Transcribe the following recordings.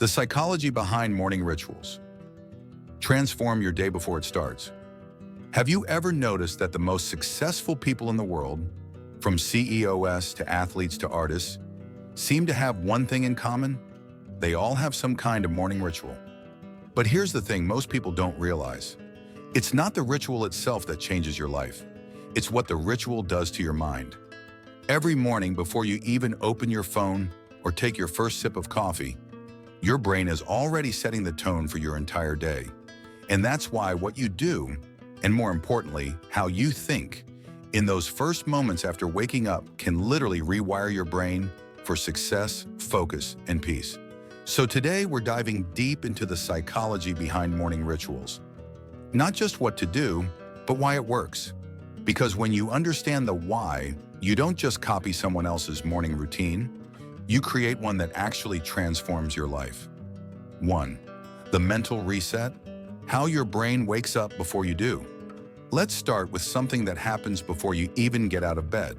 The psychology behind morning rituals. Transform your day before it starts. Have you ever noticed that the most successful people in the world, from CEOs to athletes to artists, seem to have one thing in common? They all have some kind of morning ritual. But here's the thing most people don't realize. It's not the ritual itself that changes your life. It's what the ritual does to your mind. Every morning before you even open your phone or take your first sip of coffee, your brain is already setting the tone for your entire day. And that's why what you do, and more importantly, how you think, in those first moments after waking up can literally rewire your brain for success, focus, and peace. So today we're diving deep into the psychology behind morning rituals. Not just what to do, but why it works. Because when you understand the why, you don't just copy someone else's morning routine, you create one that actually transforms your life. 1. The mental reset. How your brain wakes up before you do. Let's start with something that happens before you even get out of bed.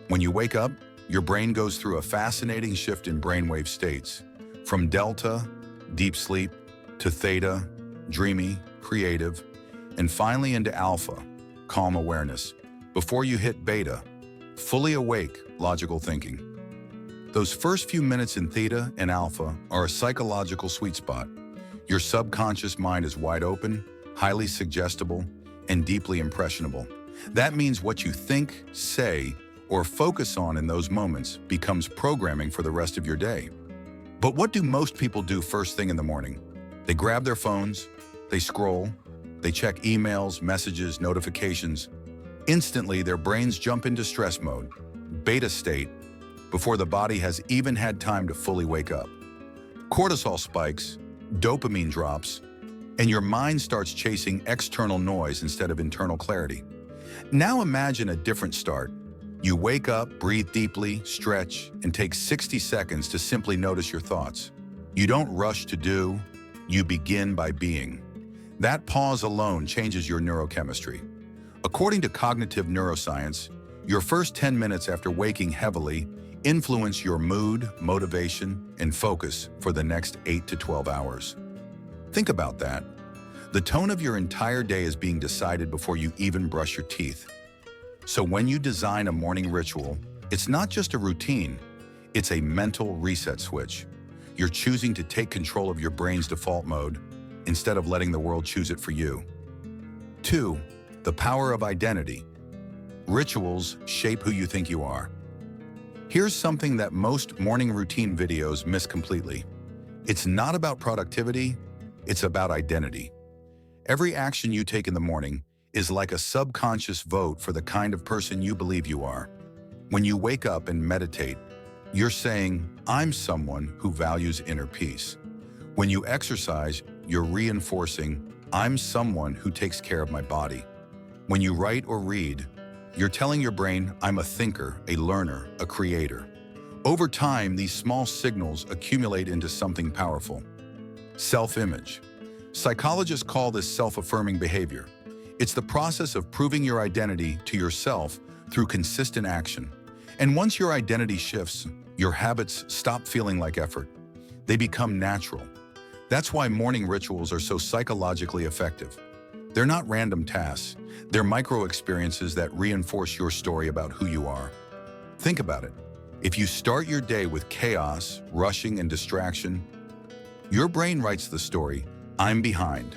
When you wake up, your brain goes through a fascinating shift in brainwave states, from delta, deep sleep, to theta, dreamy, creative, and finally into alpha, calm awareness, before you hit beta, fully awake, logical thinking. Those first few minutes in theta and alpha are a psychological sweet spot. Your subconscious mind is wide open, highly suggestible, and deeply impressionable. That means what you think, say, or focus on in those moments becomes programming for the rest of your day. But what do most people do first thing in the morning? They grab their phones, they scroll, they check emails, messages, notifications. Instantly, their brains jump into stress mode, beta state, before the body has even had time to fully wake up. Cortisol spikes, dopamine drops, and your mind starts chasing external noise instead of internal clarity. Now imagine a different start. You wake up, breathe deeply, stretch, and take 60 seconds to simply notice your thoughts. You don't rush to do, you begin by being. That pause alone changes your neurochemistry. According to cognitive neuroscience, your first 10 minutes after waking heavily influence your mood, motivation, and focus for the next 8 to 12 hours. Think about that. The tone of your entire day is being decided before you even brush your teeth. So when you design a morning ritual, it's not just a routine, it's a mental reset switch. You're choosing to take control of your brain's default mode instead of letting the world choose it for you. 2. The power of identity. Rituals shape who you think you are. Here's something that most morning routine videos miss completely. It's not about productivity, it's about identity. Every action you take in the morning is like a subconscious vote for the kind of person you believe you are. When you wake up and meditate, you're saying, I'm someone who values inner peace. When you exercise, you're reinforcing, I'm someone who takes care of my body. When you write or read, you're telling your brain, I'm a thinker, a learner, a creator. Over time, these small signals accumulate into something powerful. Self-image. Psychologists call this self-affirming behavior. It's the process of proving your identity to yourself through consistent action. And once your identity shifts, your habits stop feeling like effort. They become natural. That's why morning rituals are so psychologically effective. They're not random tasks. They're micro-experiences that reinforce your story about who you are. Think about it. If you start your day with chaos, rushing, and distraction, your brain writes the story, I'm behind,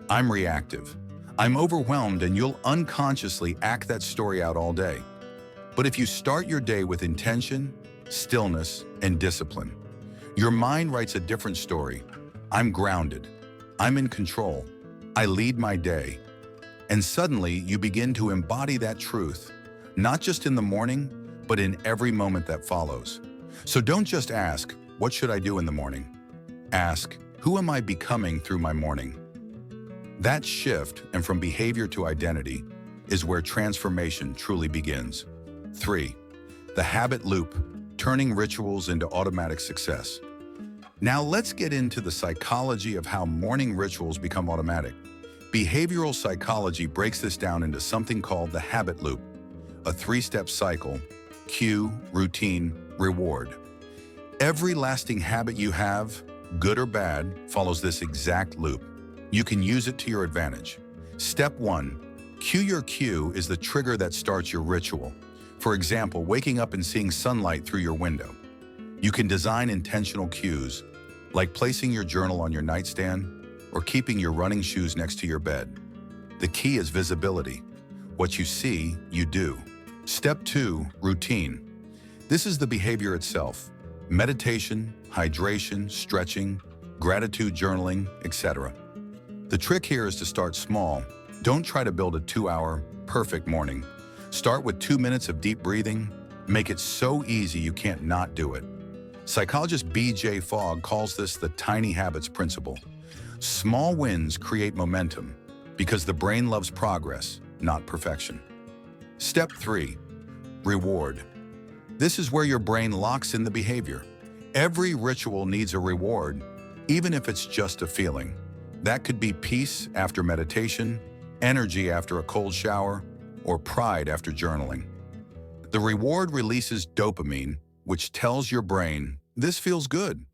I'm reactive, I'm overwhelmed, and you'll unconsciously act that story out all day. But if you start your day with intention, stillness, and discipline, your mind writes a different story. I'm grounded, I'm in control, I lead my day. And suddenly you begin to embody that truth, not just in the morning, but in every moment that follows. So don't just ask, what should I do in the morning? Ask, who am I becoming through my morning? That shift, and from behavior to identity, is where transformation truly begins. 3. The habit loop, turning rituals into automatic success. Now let's get into the psychology of how morning rituals become automatic. Behavioral psychology breaks this down into something called the habit loop, a 3-step cycle: cue, routine, reward. Every lasting habit you have, good or bad, follows this exact loop. You can use it to your advantage. Step 1. Cue. Your cue is the trigger that starts your ritual. For example, waking up and seeing sunlight through your window. You can design intentional cues, like placing your journal on your nightstand or keeping your running shoes next to your bed. The key is visibility. What you see, you do. Step 2. Routine. This is the behavior itself. Meditation, hydration, stretching, gratitude journaling, etc. The trick here is to start small. Don't try to build a 2-hour, perfect morning. Start with 2 minutes of deep breathing. Make it so easy you can't not do it. Psychologist B.J. Fogg calls this the tiny habits principle. Small wins create momentum because the brain loves progress, not perfection. Step 3. Reward. This is where your brain locks in the behavior. Every ritual needs a reward, even if it's just a feeling. That could be peace after meditation, energy after a cold shower, or pride after journaling. The reward releases dopamine, which tells your brain, this feels good.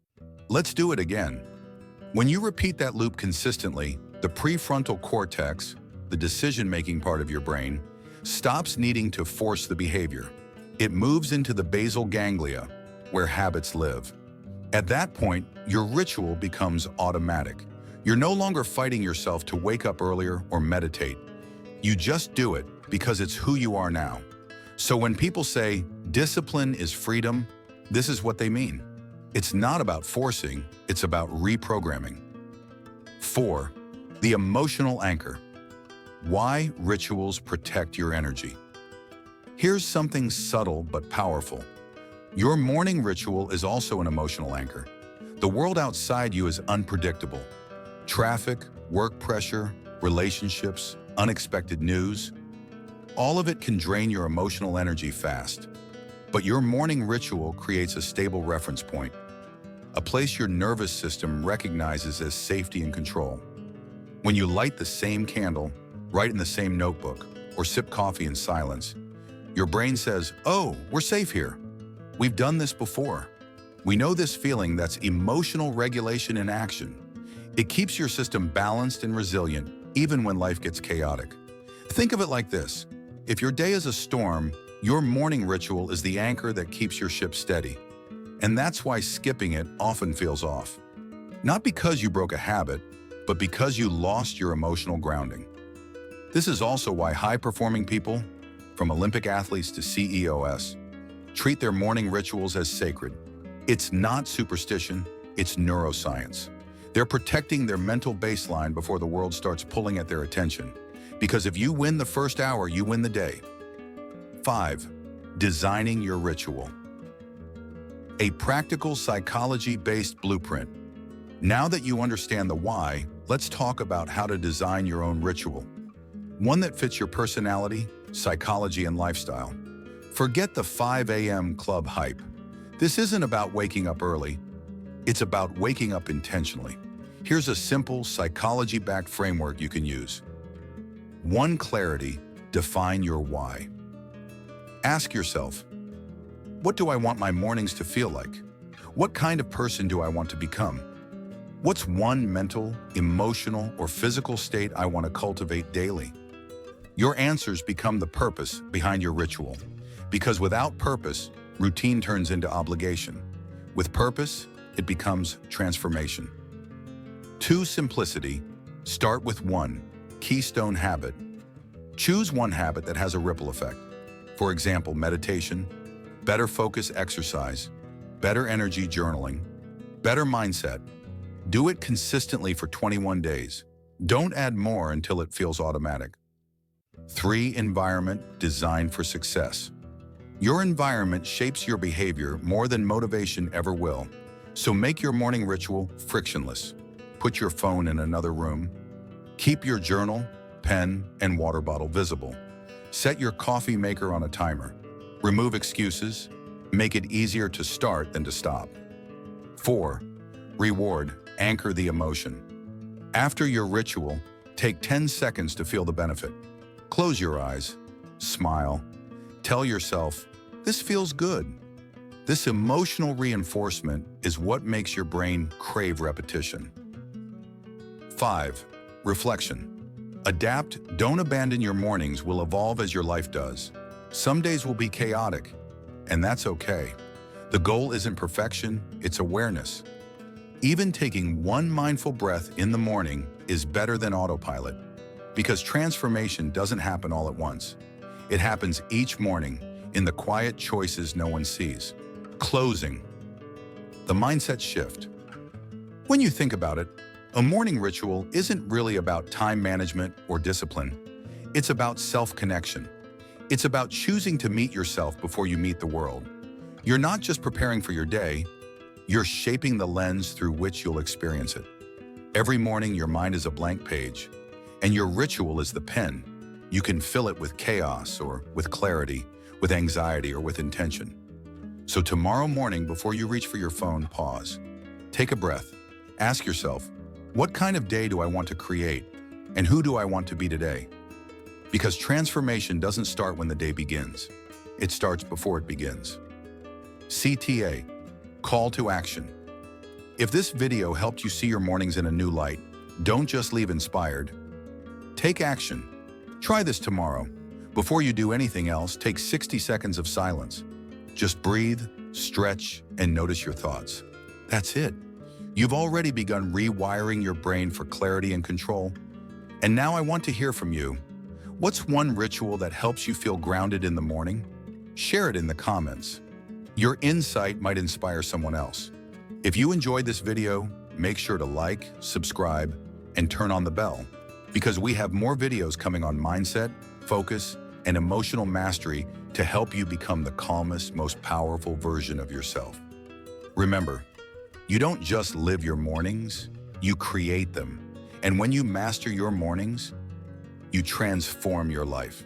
Let's do it again. When you repeat that loop consistently, the prefrontal cortex, the decision-making part of your brain, stops needing to force the behavior. It moves into the basal ganglia, where habits live. At that point, your ritual becomes automatic. You're no longer fighting yourself to wake up earlier or meditate. You just do it because it's who you are now. So when people say, discipline is freedom, this is what they mean. It's not about forcing, it's about reprogramming. 4. The emotional anchor. Why rituals protect your energy. Here's something subtle but powerful. Your morning ritual is also an emotional anchor. The world outside you is unpredictable. Traffic, work pressure, relationships, unexpected news. All of it can drain your emotional energy fast. But your morning ritual creates a stable reference point, a place your nervous system recognizes as safety and control. When you light the same candle, write in the same notebook, or sip coffee in silence, your brain says, oh, we're safe here. We've done this before. We know this feeling. That's emotional regulation in action. It keeps your system balanced and resilient, even when life gets chaotic. Think of it like this. If your day is a storm, your morning ritual is the anchor that keeps your ship steady. And that's why skipping it often feels off. Not because you broke a habit, but because you lost your emotional grounding. This is also why high-performing people, from Olympic athletes to CEOs, treat their morning rituals as sacred. It's not superstition, it's neuroscience. They're protecting their mental baseline before the world starts pulling at their attention. Because if you win the first hour, you win the day. 5. Designing your ritual. A practical psychology-based blueprint. Now that you understand the why, let's talk about how to design your own ritual. One that fits your personality, psychology, and lifestyle. Forget the 5 a.m. club hype. This isn't about waking up early. It's about waking up intentionally. Here's a simple psychology-backed framework you can use. 1. Clarity. Define your why. Ask yourself, what do I want my mornings to feel like? What kind of person do I want to become? What's one mental, emotional, or physical state I want to cultivate daily? Your answers become the purpose behind your ritual. Because without purpose, routine turns into obligation. With purpose, it becomes transformation. 2. Simplicity. Start with 1 keystone habit. Choose one habit that has a ripple effect. For example, meditation, better focus exercise, better energy journaling, better mindset. Do it consistently for 21 days. Don't add more until it feels automatic. 3. Environment designed for success. Your environment shapes your behavior more than motivation ever will. So make your morning ritual frictionless. Put your phone in another room. Keep your journal, pen, and water bottle visible. Set your coffee maker on a timer. Remove excuses. Make it easier to start than to stop. 4. Reward. Anchor the emotion. After your ritual, take 10 seconds to feel the benefit. Close your eyes. Smile. Tell yourself, this feels good. This emotional reinforcement is what makes your brain crave repetition. 5. Reflection. Adapt, don't abandon your mornings will evolve as your life does. Some days will be chaotic, and that's okay. The goal isn't perfection, it's awareness. Even taking one mindful breath in the morning is better than autopilot, because transformation doesn't happen all at once. It happens each morning in the quiet choices no one sees. Closing. The mindset shift. When you think about it, a morning ritual isn't really about time management or discipline. It's about self-connection. It's about choosing to meet yourself before you meet the world. You're not just preparing for your day, you're shaping the lens through which you'll experience it. Every morning, your mind is a blank page, and your ritual is the pen. You can fill it with chaos or with clarity, with anxiety or with intention. So tomorrow morning, before you reach for your phone, pause. Take a breath. Ask yourself, what kind of day do I want to create? And who do I want to be today? Because transformation doesn't start when the day begins. It starts before it begins. CTA, Call to Action. If this video helped you see your mornings in a new light, don't just leave inspired. Take action. Try this tomorrow. Before you do anything else, take 60 seconds of silence. Just breathe, stretch, and notice your thoughts. That's it. You've already begun rewiring your brain for clarity and control. And now I want to hear from you. What's one ritual that helps you feel grounded in the morning? Share it in the comments. Your insight might inspire someone else. If you enjoyed this video, make sure to like, subscribe, and turn on the bell, because we have more videos coming on mindset, focus, and emotional mastery to help you become the calmest, most powerful version of yourself. Remember, you don't just live your mornings, you create them. And when you master your mornings, you transform your life.